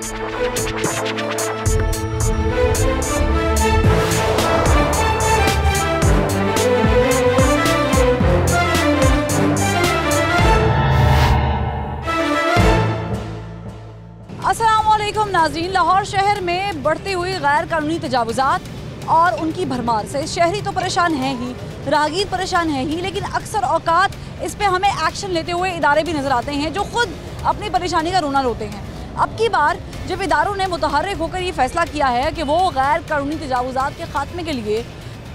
अस्सलामुअलैकुम नाज़रीन, लाहौर शहर में बढ़ती हुई गैर कानूनी तजावुज़ात और उनकी भरमार से शहरी तो परेशान हैं ही, राहगीर परेशान है ही, लेकिन अक्सर औकात इस पे हमें एक्शन लेते हुए इदारे भी नज़र आते हैं जो खुद अपनी परेशानी का रोना रोते हैं। अब की बार जब इदारों ने मुतहर्रिक होकर ये फैसला किया है कि वो गैर कानूनी तजावुज़ात के ख़ात्मे के लिए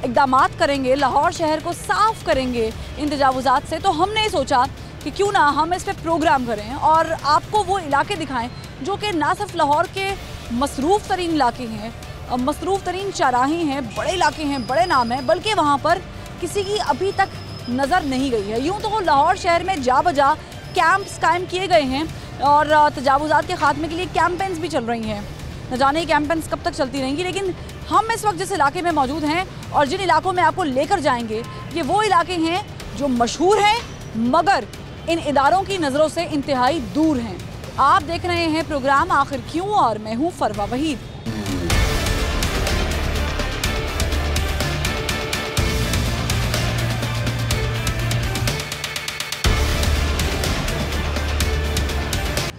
इक़दामात करेंगे, लाहौर शहर को साफ़ करेंगे इन तजावुज़ात से, तो हमने सोचा कि क्यों ना हम इस पर प्रोग्राम करें और आपको वो इलाके दिखाएं जो कि ना सिर्फ लाहौर के मसरूफ़ तरीन इलाके हैं, मसरूफ़ तरीन चौराहे हैं, बड़े इलाके हैं, बड़े नाम हैं, बल्कि वहाँ पर किसी की अभी तक नज़र नहीं गई है। यूँ तो लाहौर शहर में जा बजा कैंप्स कायम किए गए हैं और तजावुज़ात के ख़ात्मे के लिए कैंपेन्स भी चल रही हैं। न जाने ये कैंपेन्स कब तक चलती रहेंगी, लेकिन हम इस वक्त जिस इलाके में मौजूद हैं और जिन इलाकों में आपको लेकर जाएंगे, ये वो इलाके हैं जो मशहूर हैं मगर इन इदारों की नज़रों से इंतहाई दूर हैं। आप देख रहे हैं प्रोग्राम आखिर क्यों और मैं हूँ फरवा वहीद।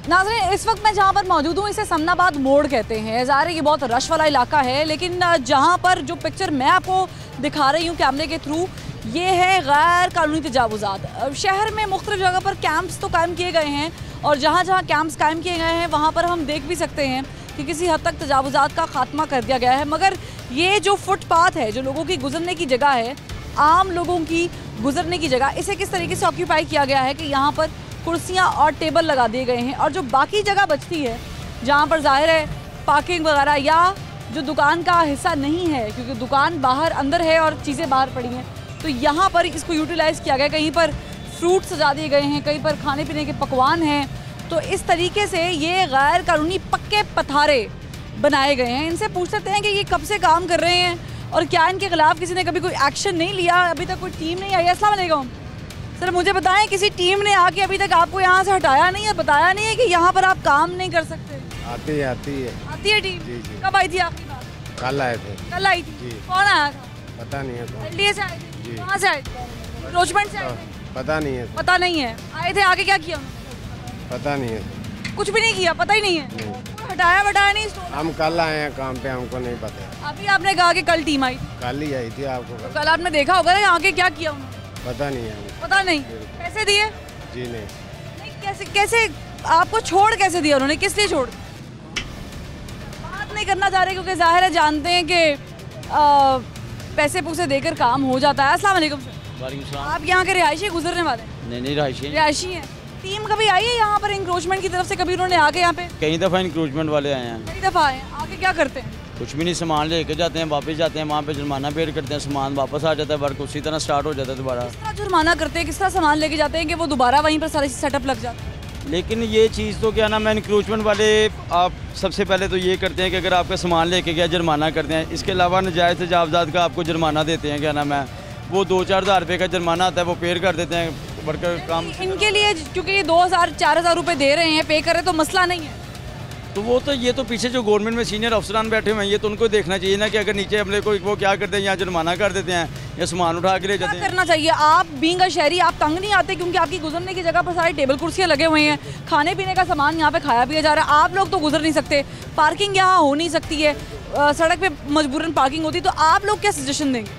नाज़रीन, इस वक्त मैं जहाँ पर मौजूद हूँ इसे समनाबाद मोड़ कहते हैं। ज़ाहिर है ये बहुत रश वाला इलाका है, लेकिन जहाँ पर जो पिक्चर मैं आपको दिखा रही हूँ कैमरे के थ्रू, ये है गैर कानूनी तजावुज़ात। शहर में मुख्तलिफ जगह पर कैंप्स तो कायम किए गए हैं और जहाँ जहाँ कैंप्स कायम किए गए हैं वहाँ पर हम देख भी सकते हैं कि किसी हद तक तजावुज़ात का ख़ात्मा कर दिया गया है। मगर ये जो फुटपाथ है, जो लोगों की गुजरने की जगह है, आम लोगों की गुजरने की जगह, इसे किस तरीके से ऑक्यूपाई किया गया है कि यहाँ पर कुर्सियाँ और टेबल लगा दिए गए हैं और जो बाकी जगह बचती है जहाँ पर ज़ाहिर है पार्किंग वगैरह या जो दुकान का हिस्सा नहीं है, क्योंकि दुकान बाहर अंदर है और चीज़ें बाहर पड़ी हैं, तो यहाँ पर इसको यूटिलाइज़ किया गया। कहीं पर फ्रूट सजा दिए गए हैं, कहीं पर खाने पीने के पकवान हैं। तो इस तरीके से ये गैर कानूनी पक्के पथारे बनाए गए हैं। इनसे पूछ सकते हैं कि ये कब से काम कर रहे हैं और क्या इनके खिलाफ किसी ने कभी कोई एक्शन नहीं लिया? अभी तक कोई टीम नहीं आई। अस्सलाम वालेकुम सर, मुझे बताएं किसी टीम ने आके अभी तक आपको यहाँ से हटाया नहीं है, बताया नहीं है कि यहाँ पर आप काम नहीं कर सकते? आती है टीम। जी जी। कब आई थी आपकी बात? कल आए थे। कल आई थी। कौन आया था? पता नहीं है। एलडीए से आए थे? कहाँ से आए थे? रोजमेंट से आए थे? पता नहीं है। पता नहीं है। आए थे, आगे क्या किया? पता नहीं है। कुछ भी नहीं किया, पता ही नहीं है। हटाया बटाया नहीं? हम कल आए हैं काम पे, हमको नहीं पता। अभी आपने कहा कि कल टीम आई थी। कल ही आई थी आपको। कल आपने देखा होगा ना आगे क्या किया उन्होंने? पता नहीं है। पता नहीं। पैसे दिए? जी नहीं। कैसे आपको छोड़ कैसे दिया उन्होंने? किस लिए छोड़? बात नहीं करना चाह रहे क्योंकि जाहिर है जानते हैं कि पैसे पूसे देकर काम हो जाता है। अस्सलाम वालेकुम सर। वालेकुम सलाम। आप यहाँ के रिहायशी गुजरने वाले? नहीं रिहायशी हैं। टीम कभी आई है यहाँ पर इंक्रोचमेंट की तरफ से? कभी उन्होंने आके यहाँ पे? कई दफ़ा इंक्रोचमेंट वाले आए हैं। कई दफ़ा आए। आके क्या करते हैं? कुछ भी नहीं, सामान लेके जाते हैं, वापस जाते हैं, वहाँ पे जुर्माना पेड करते हैं, सामान वापस आ जाता है, वर्क उसी तरह स्टार्ट हो जाता है दोबारा। किस तरह जुर्माना करते हैं, किस तरह सामान लेके जाते हैं कि वो दोबारा वहीं पर सारा सेटअप लग जाता है? लेकिन ये चीज़ तो क्या नाम है, इंक्रोचमेंट वाले आप सबसे पहले तो ये करते हैं कि अगर आपका सामान लेके गया जुर्माना करते हैं। इसके अलावा नजायज़ तजावुज़ात का आपको जुर्माना देते हैं, क्या नाम है, वो 2-4 हज़ार रुपये का जुर्माना आता है, वो पेड कर देते हैं वर्कर काम। इनके लिए क्योंकि ये 2,000-4,000 रुपये दे रहे हैं, पे कर रहे हैं, तो मसला नहीं है। तो वो तो ये तो पीछे जो गवर्नमेंट में सीनियर अफसरान बैठे हुए हैं, ये तो उनको देखना चाहिए ना कि अगर नीचे हमले को वो क्या करते हैं, यहाँ जुर्माना कर देते हैं या सामान उठा के ले जाते हैं। करना चाहिए। आप बीइंग अ शहरी आप तंग नहीं आते क्योंकि आपकी गुजरने की जगह पर सारी टेबल कुर्सियाँ लगे हुए हैं, खाने पीने का सामान यहाँ पे खाया पिया जा रहा है, आप लोग तो गुजर नहीं सकते, पार्किंग यहाँ हो नहीं सकती है, सड़क पे मजबूरन पार्किंग होती, तो आप लोग क्या सजेशन देंगे?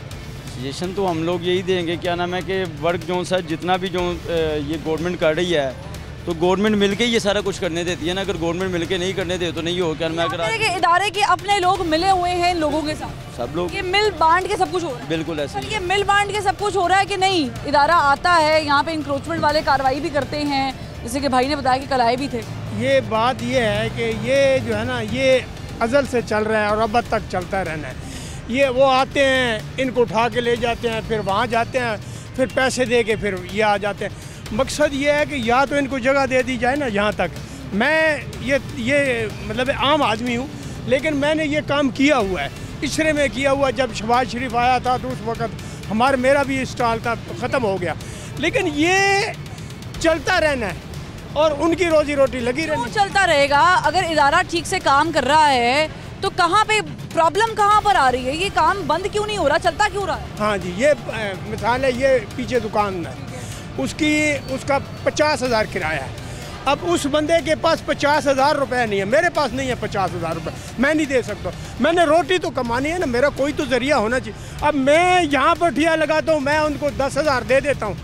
सजेशन तो हम लोग यही देंगे, क्या नाम है कि वर्क जो सा जितना भी जो ये गवर्नमेंट कर रही है, तो गवर्नमेंट मिलके ये सारा कुछ करने देती है ना। अगर गवर्नमेंट मिलके नहीं करने दे तो नहीं हो। क्या मैं अगर इदारे के अपने लोग मिले हुए हैं लोगों के साथ, सब लोग ये मिल बांट के सब कुछ हो रहा है। बिल्कुल ऐसे ये मिल बांट के सब कुछ हो रहा है कि नहीं? इदारा आता है यहाँ पे, इंक्रोचमेंट वाले कार्रवाई भी करते हैं, जैसे कि भाई ने बताया कि कल आए भी थे। ये बात ये है कि ये जो है ना, ये अज़ल से चल रहा है और अब तक चलता रहना है। ये वो आते हैं, इनको उठा के ले जाते हैं, फिर वहाँ जाते हैं, फिर पैसे दे के फिर ये आ जाते हैं। मकसद ये है कि या तो इनको जगह दे दी जाए ना। यहाँ तक मैं ये मतलब आम आदमी हूँ, लेकिन मैंने ये काम किया हुआ है, इशरे में किया हुआ। जब शहबाज शरीफ आया था तो उस वक़्त मेरा भी स्टॉल था, ख़त्म हो गया, लेकिन ये चलता रहना है। और उनकी रोजी रोटी लगी क्यों रहनी। चलता रहेगा? अगर इदारा ठीक से काम कर रहा है तो कहाँ पे प्रॉब्लम कहाँ पर आ रही है? ये काम बंद क्यों नहीं हो रहा, चलता क्यों रहा है? हाँ जी, ये मिसाल है, ये पीछे दुकान है, उसका 50,000 किराया है। अब उस बंदे के पास 50,000 रुपये नहीं है, मेरे पास नहीं है 50,000 रुपये, मैं नहीं दे सकता। मैंने रोटी तो कमानी है ना, मेरा कोई तो जरिया होना चाहिए। अब मैं यहाँ पर ठिया लगाता हूँ, मैं उनको 10,000 दे देता हूँ।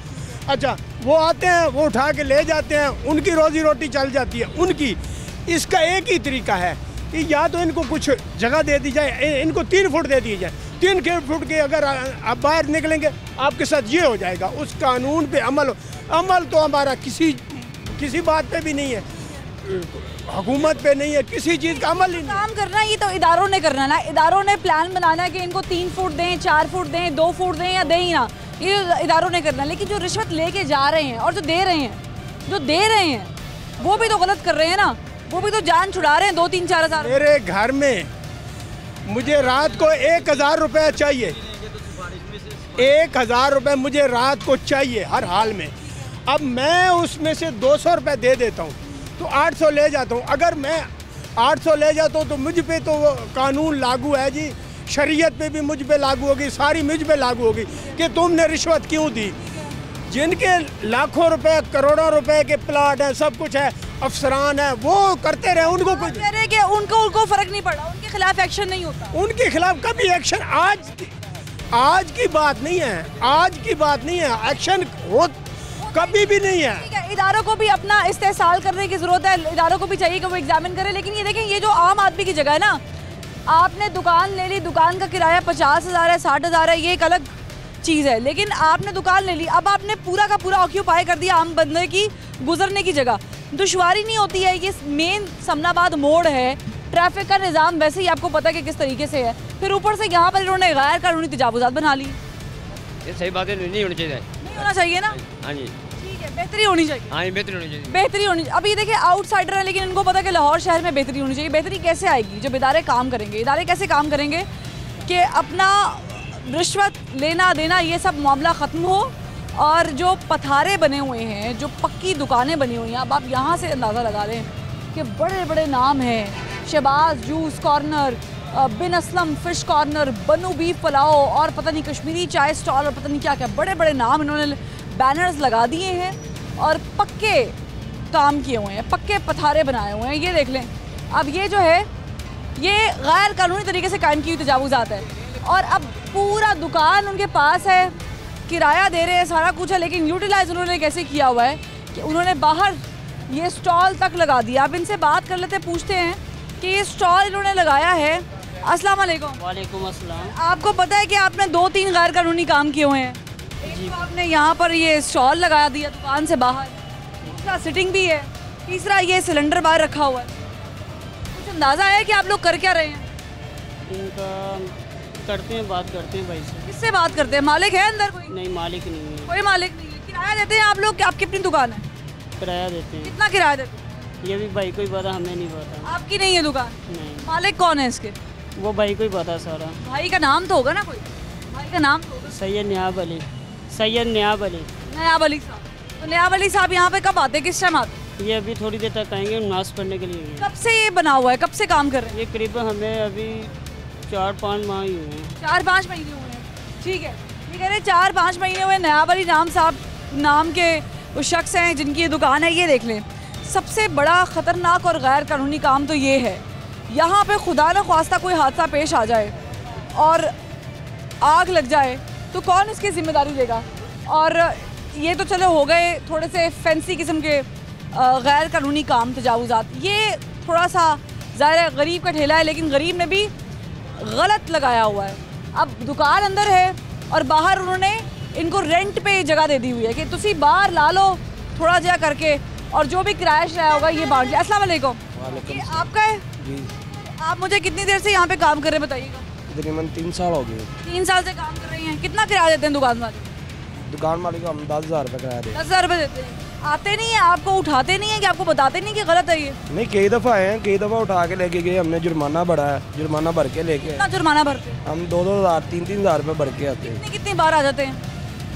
अच्छा, वो आते हैं, वो उठा के ले जाते हैं, उनकी रोजी रोटी चल जाती है उनकी। इसका एक ही तरीका है कि या तो इनको कुछ जगह दे दी जाए, इनको 3 फुट दे दी जाए। 3 फुट के अगर आप बाहर निकलेंगे आपके साथ ये हो जाएगा। उस कानून पे अमल तो हमारा किसी बात पे भी नहीं है, हुकूमत पे नहीं है, किसी चीज़ का अमल ही नहीं। काम करना ये तो इदारों ने करना ना। इदारों ने प्लान बनाना है कि इनको 3 फुट दें, 4 फुट दें, 2 फुट दें या दें ही ना, ये इदारों ने करना। लेकिन जो रिश्वत लेके जा रहे हैं और जो दे रहे हैं वो भी तो गलत कर रहे हैं ना। वो भी तो जान छुड़ा रहे हैं 2-3-4 हज़ार। मेरे घर में मुझे रात को 1,000 रुपये चाहिए, 1,000 रुपये मुझे रात को चाहिए हर हाल में। अब मैं उसमें से 200 रुपये दे देता हूँ तो 800 ले जाता हूँ। अगर मैं 800 ले जाता हूँ तो मुझ पे तो वो कानून लागू है जी, शरीयत पे भी मुझ पे लागू होगी, सारी मुझ पे लागू होगी कि तुमने रिश्वत क्यों दी। जिनके लाखों रुपए, करोड़ों रुपए के प्लाट हैं, सब कुछ है, अफसरान है, वो करते रहे, उनको कुछ कह रहे कि उनको फर्क नहीं पड़ा, उनके खिलाफ एक्शन नहीं होता। उनके खिलाफ कभी एक्शन आज की बात नहीं है, आज की बात नहीं है, एक्शन हो कभी भी नहीं है। ठीक है, इदारों को भी अपना इस्तेसाल करने की जरूरत है, इदारों को भी चाहिए कि वो एग्जामिन करें। लेकिन ये देखें, ये जो आम आदमी की जगह है ना, आपने दुकान ले ली, दुकान का किराया 50,000 है, 60,000 है, ये एक अलग चीज़ है। लेकिन आपने दुकान ले ली, अब आपने पूरा का पूरा ऑक्यूपाई कर दिया आम बंदे की गुजरने की जगह। दुश्वारी नहीं होती है? ये मेन समनाबाद मोड़ है, ट्रैफिक का निज़ाम वैसे ही आपको पता है कि किस तरीके से है, फिर ऊपर से यहाँ पर इन्होंने गैर कानूनी तजावुज़ात बना ली। ये सही बात है, नहीं होनी चाहिए। नहीं होना चाहिए ना। हाँ जी, ठीक है, बेहतरी होनी चाहिए। हाँ, बेहतरी होनी चाहिए। बेहतरी होनी चाहिए। अभी देखिए, आउटसाइडर है लेकिन इनको पता है कि लाहौर शहर में बेहतरी होनी चाहिए। बेहतरी कैसे आएगी? जब इदारे काम करेंगे। इदारे कैसे काम करेंगे कि अपना रिश्वत लेना देना ये सब मामला ख़त्म हो, और जो पथारे बने हुए हैं, जो पक्की दुकानें बनी हुई हैं, अब आप यहाँ से अंदाज़ा लगा लें कि बड़े बड़े नाम हैं, शहबाज जूस कॉर्नर, बिन असलम फ़िश कॉर्नर, बनू बीफ पुलाओ, और पता नहीं कश्मीरी चाय स्टॉल, और पता नहीं क्या क्या बड़े बड़े नाम इन्होंने बैनर्स लगा दिए हैं और पक्के काम किए हुए हैं, पक्के पथारे बनाए हुए हैं। ये देख लें, अब ये जो है ये गैर कानूनी तरीके से कायम की हुई तजावुज़ात है, और अब पूरा दुकान उनके पास है, किराया दे रहे हैं, सारा कुछ है, लेकिन यूटिलाइज उन्होंने कैसे किया हुआ है कि उन्होंने बाहर ये स्टॉल तक लगा दिया। अब इनसे बात कर लेते, पूछते हैं कि ये स्टॉल इन्होंने लगाया है। अस्सलाम वालेकुम। वालेकुम अस्सलाम। आपको पता है कि आपने 2-3 गैर कानूनी काम किए हुए हैं? एक तो आपने यहाँ पर ये स्टॉल लगा दिया दुकान से बाहर, दूसरा सिटिंग भी है, तीसरा ये सिलेंडर बाहर रखा हुआ है। कुछ अंदाज़ा है कि आप लोग कर क्या रहे हैं? इनका करते हैं, बात करते हैं भाई से। किससे बात करते हैं? मालिक है अंदर कोई? नहीं, मालिक नहीं है। कोई मालिक नहीं है। किराया देते हैं आप लोग? कि आपकी अपनी दुकान है? किराया देते हैं। कितना किराया देते हैं? ये भी भाई को ही पता, हमें नहीं पता। आपकी नहीं है दुकान? नहीं, मालिक कौन है इसके? वो भाई को ही पता सारा। भाई का नाम तो होगा ना कोई? भाई का नाम तो होगा। सैयद नियाब अली। सैयद नियाब अली। नयाब अली साहब। तो नयाब अली साहब यहाँ पे कब आते हैं, किस टाइम आते हैं? ये अभी थोड़ी देर तक आएंगे, नमाज पढ़ने के लिए। कब से ये बना हुआ है, कब से काम कर रहे हैं? ये करीबन हमें अभी 4-5 माह ही हुए हैं। 4-5 महीने हुए हैं। ठीक है, ये कह रहे 4-5 महीने हुए। नयाब अली साहब नाम के उस शख्स हैं जिनकी ये दुकान है। ये देख लें, सबसे बड़ा ख़तरनाक और गैर कानूनी काम तो ये है, यहाँ पे खुदा न ख्वास्ता कोई हादसा पेश आ जाए और आग लग जाए तो कौन इसकी ज़िम्मेदारी लेगा? और ये तो चलो हो गए थोड़े से फैंसी किस्म के गैर कानूनी काम, तजावुज़ात। ये थोड़ा सा ज़ाहिर है गरीब का ठेला है, लेकिन गरीब ने भी गलत लगाया हुआ है। अब दुकान अंदर है और बाहर उन्होंने इनको रेंट पे जगह दे दी हुई है कि तुसी बाहर ला लो थोड़ा जगह करके, और जो भी किराया शराया होगा ये बांट लिया। अस्सलाम वालेकुम। ये आपका है जी। आप मुझे कितनी देर से यहाँ पे काम कर रहे हैं बताइएगा? तकरीबन 3 साल हो गए। 3 साल से काम कर रही हैं। कितना किराया देते हैं दुकान वाले? दुकान मालिक को हम 10,000 रुपये किराया देते 10,000 रुपये देते हैं। आते नहीं है आपको, उठाते नहीं है कि आपको बताते नहीं कि गलत है ये? नहीं, कई दफ़ा आए हैं, कई दफ़ा उठा के लेके गए, हमने जुर्माना बढ़ा है, जुर्माना भर के लेके कितना जुर्माना भरते हैं? हम 2-2 हज़ार 3-3 हज़ार रुपये भर के आते हैं। कितनी बार आ जाते हैं?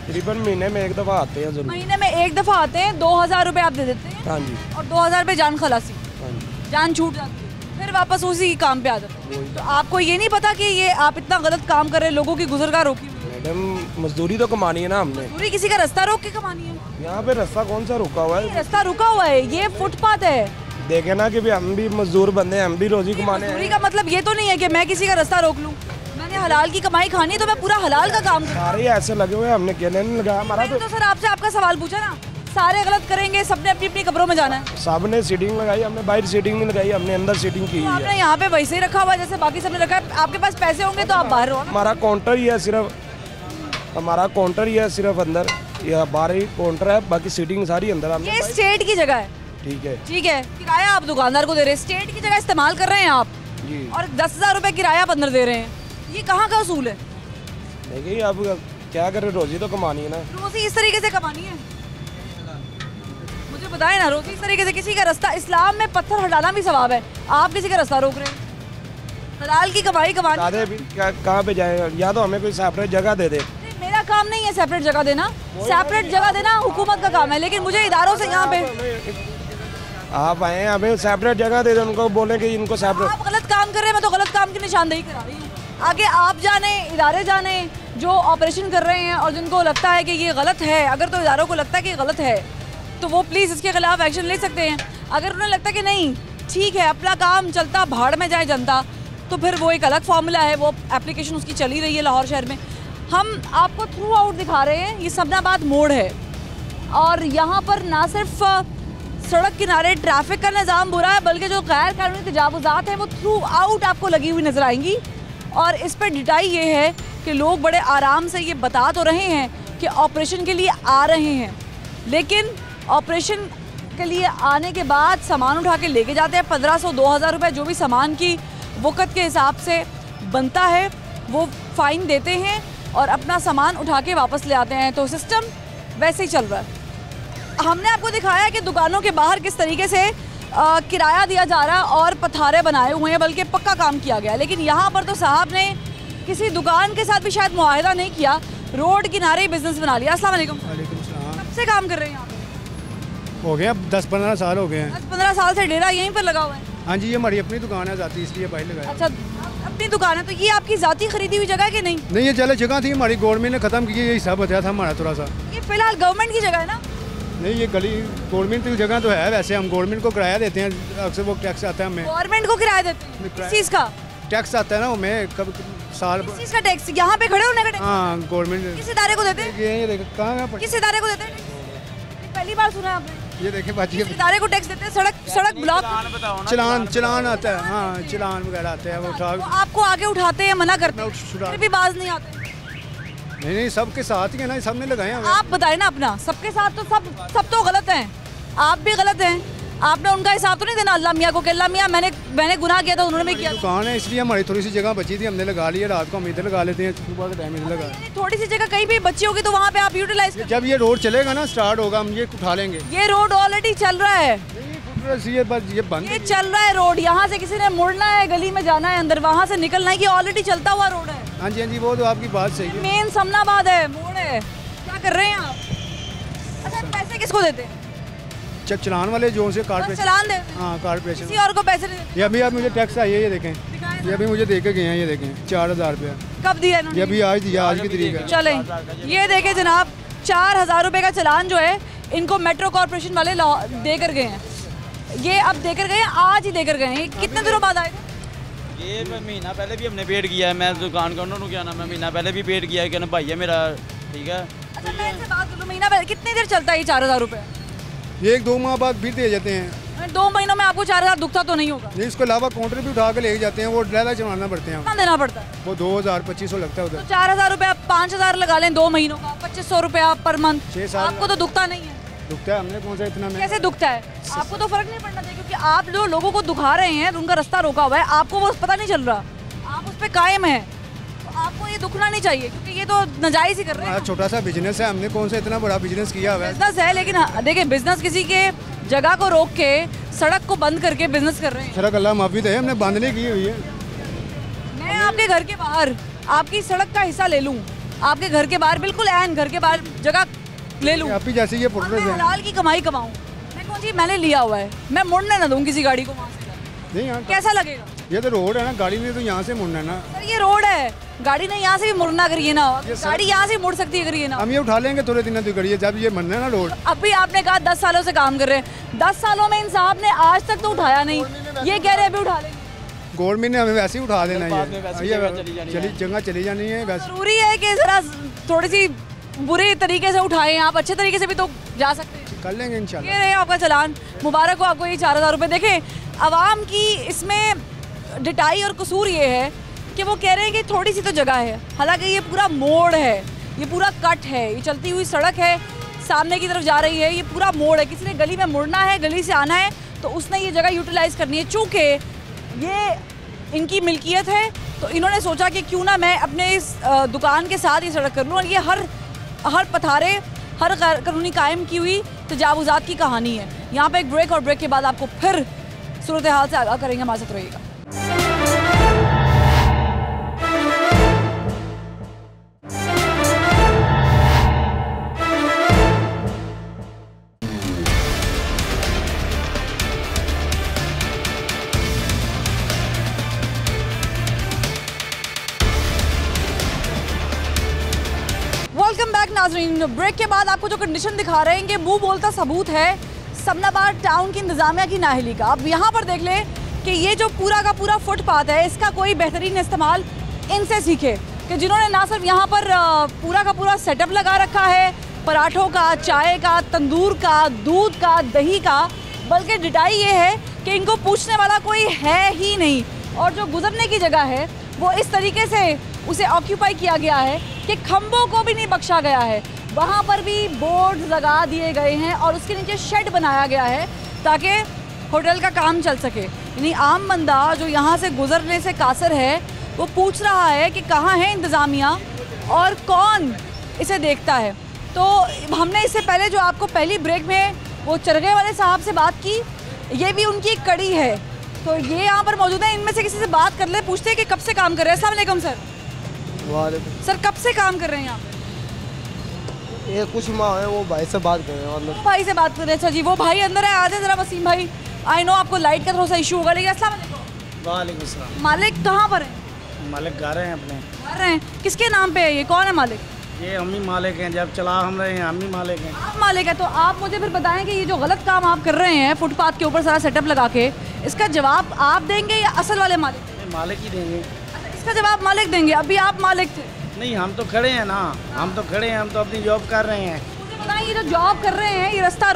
तकरीबन महीने में एक दफ़ा आते हैं जरूर। महीने में एक दफ़ा आते हैं, 2000 रुपये आप दे देते हैं हाँ जी, और 2000 रुपये जान खलासी, हाँ जी। जान छूट जाती है, फिर वापस उसी काम पे आ जाते हैं। तो आपको ये नहीं पता कि ये आप इतना गलत काम कर रहे हैं, लोगों की गुजरगार रोकी हुई है। मैडम मजदूरी तो कमानी है ना हमने। पूरी किसी का रास्ता रोक के कमानी है। यहाँ पे रास्ता कौन सा रुका हुआ ये है? रास्ता रुका हुआ है, ये फुटपाथ है। देखे ना कि भी हम भी मजदूर बंदे हैं, हम भी रोजी कमाने मजदूरी हैं। का मतलब ये तो नहीं है कि मैं किसी का रास्ता रोक लूँ। मैंने हलाल की कमाई खानी है तो मैं पूरा हलाल का काम करूँ। सारे ऐसे लगे हुए हैं, हमने कहने नहीं लगाया हमारा मैंने तो सर आपसे आपका सवाल पूछा ना, सारे गलत करेंगे, सबने अपनी अपनी कब्रों में जाना है। सब ने सीटिंग लगाई, हमने बाहर सीटिंग नहीं लगाई, हमने अंदर सीटिंग की तो हुई आपने है। यहाँ पे वैसे ही रखा हुआ है जैसे बाकी सबने रखा है। आपके पास पैसे होंगे तो आप बाहर रहो ना। हमारा काउंटर ही है सिर्फ, हमारा काउंटर ही है सिर्फ अंदर, या बाहर ही काउंटर है, बाकी सीटिंग सारी अंदर। हमने ये स्टेट की जगह है, ठीक है ठीक है। किराया आप दुकानदार को दे रहे हैं, स्टेट की जगह इस्तेमाल कर रहे हैं आप, जी। और 10,000 रुपए किराया आप अंदर दे रहे हैं। ये कहाँ का उसूल है? देखिए अब क्या करें, रोजी तो कमानी है ना। रोजी इस तरीके से कमानी है? मुझे बताएं ना, रोजी इस तरीके से किसी का रास्ता, इस्लाम में पत्थर हटाना भी सवाब है, आप किसी का रास्ता रोक रहे हैं। हलाल की कमाई कमानी। दादे भी क्या कहाँ पे जाएगा, या तो हमें कोई सेपरेट जगह दे दे। नहीं, मेरा काम नहीं है सेपरेट जगह देना, सेपरेट जगह देना हुकूमत का काम है, लेकिन मुझे इदारों से यहाँ पे आप आए हैं, हमें सेपरेट जगह दे दे, उनको बोले कि इनको सेपरेट। आप गलत काम कर रहे हैं, मैं तो गलत काम की निशानदेही करा रही हूँ। आगे आप जाने, इदारे जाने जो ऑपरेशन कर रहे हैं और जिनको लगता है कि ये गलत है, अगर तो इदारों को लगता है कि ये गलत है तो वो प्लीज़ इसके खिलाफ एक्शन ले सकते हैं। अगर उन्हें लगता है कि नहीं ठीक है, अपना काम चलता, भाड़ में जाए जनता, तो फिर वो एक अलग फार्मूला है, वो एप्लीकेशन उसकी चली रही है लाहौर शहर में। हम आपको थ्रू आउट दिखा रहे हैं, ये सबनाबाद मोड़ है और यहाँ पर ना सिर्फ सड़क किनारे ट्रैफिक का निज़ाम बुरा है, बल्कि जो गैर कानूनी तजावुज़ात हैं वो थ्रू आउट आपको लगी हुई नज़र आएंगी। और इस पर डिटाई ये है कि लोग बड़े आराम से ये बता तो रहे हैं कि ऑपरेशन के लिए आ रहे हैं, लेकिन ऑपरेशन के लिए आने के बाद सामान उठा के लेके जाते हैं। 1500-2000 रुपये जो भी सामान की वक़्त के हिसाब से बनता है वो फ़ाइन देते हैं और अपना सामान उठा के वापस ले आते हैं। तो सिस्टम वैसे ही चल रहा है। हमने आपको दिखाया कि दुकानों के बाहर किस तरीके से किराया दिया जा रहा है और पथारे बनाए हुए हैं, बल्कि पक्का काम किया गया है। लेकिन यहाँ पर तो साहब ने किसी दुकान के साथ भी शायद मुआहदा नहीं किया, रोड किनारे ही बिजनेस बना लिया। अस्सलाम वालेकुम। कब से काम कर रहे हैं यहाँ पे? हो गया 10-15 साल हो गए हैं। 10-15 साल से डेरा यहीं पर लगा हुआ है? हाँ जी, ये हमारी अपनी दुकान है जाती, इसलिए बाहर लगाया। अच्छा, अपनी दुकान है, तो ये आपकी जाती खरीदी हुई जगह है कि नहीं? नहीं, ये जगह जगह थी हमारी, गवर्नमेंट ने ख़त्म की, ये हिसाब बताया था हमारा थोड़ा सा। ये फिलहाल गवर्नमेंट की जगह है ना? नहीं, ये गली गवर्नमेंट की जगह तो है, वैसे हम गवर्नमेंट को किराया देते हैं, अक्सर वो टैक्स आता है हमें। गवर्नमेंट को किराया देते हैं? किस चीज़ का टैक्स आता है ना हमें, कब साल। किस चीज़ का टैक्स? यहाँ पे खड़े होने का टैक्स? हाँ, गवर्नमेंट। किस इदारे को देते हैं? ये देखो कहाँ किस इदारे को देते हैं? पहली बार सुना है आपने? ये देखे बाजी, किस इदारे को टैक्स देते हैं? सड़क ब्लॉक, चलान आता है। हाँ, चलान वगैरह आते हैं, वो उठा। वो आपको आगे उठाते हैं, मना करते हैं, छुड़ा। फिर भी बाज नहीं आते। नहीं, सबके साथ ही है ना, सबने लगाए हैं। आप बताएं ना अपना, सबके साथ तो सब तो गलत हैं, आप भी गलत हैं। आपने उनका हिसाब तो नहीं देना अल्लाह मियाँ को कि अल्लाह मियाँ मैंने गुनाह किया था, उन्होंने भी किया। दुकान है इसलिए हमारी थोड़ी सी जगह बची थी, हमने लगा ली है। रात को हम इधर लगा लेते हैं, सुबह के टाइम इधर लगा। थोड़ी सी जगह कहीं भी बची होगी तो वहाँ पे आप यूटिलाइज। जब ये रोड चलेगा ना, स्टार्ट होगा, हम ये उठा लेंगे। ये रोड ऑलरेडी चल रहा है, ये बंद, ये चल रहा है रोड। यहाँ से किसी ने मुड़ना है, गली में जाना है, अंदर वहाँ से निकलना है, ये ऑलरेडी चलता हुआ रोड है। हाँ जी, हाँ जी, वो तो आपकी बात सही है। मेन समनाबाद है, मोड़ है। क्या कर रहे हैं आप? अच्छा, पैसे किसको देते हैं? चलान वाले जो से बस कारपोरेशन। चलान देते हैं, हाँ, कारपोरेशन। किसी और को पैसे नहीं देते। ये अभी आप मुझे टैक्स आई है, ये देखें, दिखाएं ये अभी मुझे दे के गए हैं, ये देखें 4000 रुपया। कब दिया इन्होंने? ये अभी आज दिया, आज की तारीख है। चलें, ये देखें जनाब, 4000 रुपये का चलान जो है इनको मेट्रो कॉर्पोरेशन वाले दे कर गए हैं। ये अब देकर गए, आज ही देकर गए हैं। कितने दिनों बाद आए थे? ये महीना पहले भी हमने पेड किया है। मैं दुकान का उन्होंने क्या नाम है, महीना पहले भी पेड किया है कि ना भाई है मेरा, ठीक है। अच्छा, मैं इनसे बात कर लूँ, महीना पहले कितनी देर चलता है ये 4000 रुपये? ये 1-2 माह बाद फिर दे जाते हैं। 2 महीनों में आपको 4000 दुखता तो नहीं होगा? नहीं, इसके अलावा काउंटर भी उठा के ले जाते हैं, वो ड्राइवर चढ़ाना पड़ते हैं, कितना देना पड़ता है? वो 2000-2500 लगता है तो उधर। 4000 रुपये आप 5000 लगा लें 2 महीनों का, 2500 रुपये पर मंथ। 6 साल आपको तो दुखता नहीं है? दुखता है, हमने कौन सा इतना में। कैसे दुखता है? आपको तो फर्क नहीं पड़ना चाहिए, क्योंकि आप जो लोगों को दुखा रहे हैं, उनका रास्ता रोका हुआ है, आपको वो पता नहीं चल रहा, आप उस पर कायम है, तो आपको ये दुखना नहीं चाहिए, क्योंकि ये तो नाजायज ही कर रहे हैं। छोटा सा बिजनेस है, हमने कौन सा इतना बड़ा बिजनेस किया हुआ है। बिजनेस है, लेकिन देखिए बिजनेस किसी के जगह को रोक के सड़क को बंद करके बिजनेस कर रहे हैं। सड़क अल्लाह माफी दे, हमने बंद नहीं की हुई है। मैं आपके घर के बाहर आपकी सड़क का हिस्सा ले लूँ आपके घर के बाहर, बिल्कुल ऐन घर के बाहर जगह ले लूँ, आप ही जैसे ये मैं हलाल की कमाई कमाऊँ, मैं कौन जी मैंने लिया हुआ है, मैं मुड़ने ना दूँ किसी गाड़ी को वहाँ से, नहीं, कैसा लगेगा? ये तो रोड है ना, गाड़ी में तो यहाँ से मुड़ना है ना। सर ये रोड है, गाड़ी नहीं यहाँ से भी मुड़ना करिए ना, गाड़ी यहाँ से मुड़ सकती है करिए ना। हम ये उठा लेंगे थोड़े दिनों तक करिए, जब ये बनना है ना रोड। अभी आपने कहा 10 सालों से काम कर रहे हैं, 10 सालों में इन साहब ने आज तक तो उठाया नहीं, ये कह रहे हैं अभी उठा लेंगे। गवर्नमेंट ने हमें वैसे ही उठा देना है, जगह चली जानी है। वैसे जरूरी है कि जरा थोड़ी सी बुरे तरीके से उठाएं, आप अच्छे तरीके से भी तो जा सकते हैं। कर लेंगे इंशाल्लाह। ये रहे आपका चालान, मुबारक हो आपको ये 4000 रुपये। देखें आवाम की इसमें डिटाई और कसूर ये है कि वो कह रहे हैं कि थोड़ी सी तो जगह है, हालांकि ये पूरा मोड़ है, ये पूरा कट है, ये चलती हुई सड़क है, सामने की तरफ जा रही है, ये पूरा मोड़ है, किसी ने गली में मुड़ना है, गली से आना है तो उसने ये जगह यूटिलाइज़ करनी है। चूँकि ये इनकी मिल्कियत है तो इन्होंने सोचा कि क्यों ना मैं अपने इस दुकान के साथ ये सड़क कर लूँ, और ये हर पथारे, हर कानूनी कायम की हुई तजावुज़ात की कहानी है। यहाँ पे एक ब्रेक, और ब्रेक के बाद आपको फिर सूरत हाल से आगाह करेंगे, हमारे साथ रहिएगा। वेलकम बैक नाज़रीन। ब्रेक के बाद आपको जो कंडीशन दिखा रहे हैं कि मुंह बोलता सबूत है समनाबाद टाउन की इंतजामिया की नाअहली का। अब यहाँ पर देख लें कि ये जो पूरा का पूरा फुटपाथ है, इसका कोई बेहतरीन इस्तेमाल इनसे सीखे कि जिन्होंने ना सिर्फ यहाँ पर पूरा का पूरा सेटअप लगा रखा है पराठों का, चाय का, तंदूर का, दूध का, दही का, बल्कि डिटाई ये है कि इनको पूछने वाला कोई है ही नहीं, और जो गुजरने की जगह है वो इस तरीके से उसे ऑक्यूपाई किया गया है कि खंभों को भी नहीं बख्शा गया है। वहाँ पर भी बोर्ड लगा दिए गए हैं और उसके नीचे शेड बनाया गया है ताकि होटल का काम चल सके। यानी आम बंदा जो यहाँ से गुजरने से कासर है वो पूछ रहा है कि कहाँ है इंतज़ामिया और कौन इसे देखता है। तो हमने इससे पहले जो आपको पहली ब्रेक में वो चरगे वाले साहब से बात की, ये भी उनकी एक कड़ी है, तो ये यहाँ पर मौजूद है। इनमें से किसी से बात कर ले, पूछते हैं कि कब से काम कर रहे हैं। अस्सलाम वालेकुम सर। वालेकुम। सर कब से काम कर रहे हैं यहाँ पे? ये कुछ माह है, वो भाई से बात कर रहे हैं। भाई से बात कर रहे हैं। अच्छा जी, वो भाई अंदर है, आ जाए ज़रा वसीम भाई। आई नो आपको लाइट का थोड़ा सा इशू होगा, लेकिन अस्सलाम वालेकुम। वालेकुम सलाम। मालिक कहाँ पर है? मालिक घर हैं अपने। घर हैं, किसके नाम पे है ये, कौन है मालिक? ये हम ही मालिक हैं, जब चला हम रहे हैं हम ही मालिक हैं। आप मालिक है, तो आप मुझे फिर बताएं कि ये जो गलत काम आप कर रहे हैं फुटपाथ के ऊपर सारा सेटअप लगा के, इसका जवाब आप देंगे या असल वाले मालिक? मालिक ही देंगे। अच्छा, इसका जवाब मालिक देंगे। अभी आप मालिक थे। नहीं, हम तो खड़े हैं ना, हम तो खड़े हैं, हम तो अपनी जॉब कर रहे हैं। मुझे बताएं, ये जो जॉब कर रहे हैं, ये रास्ता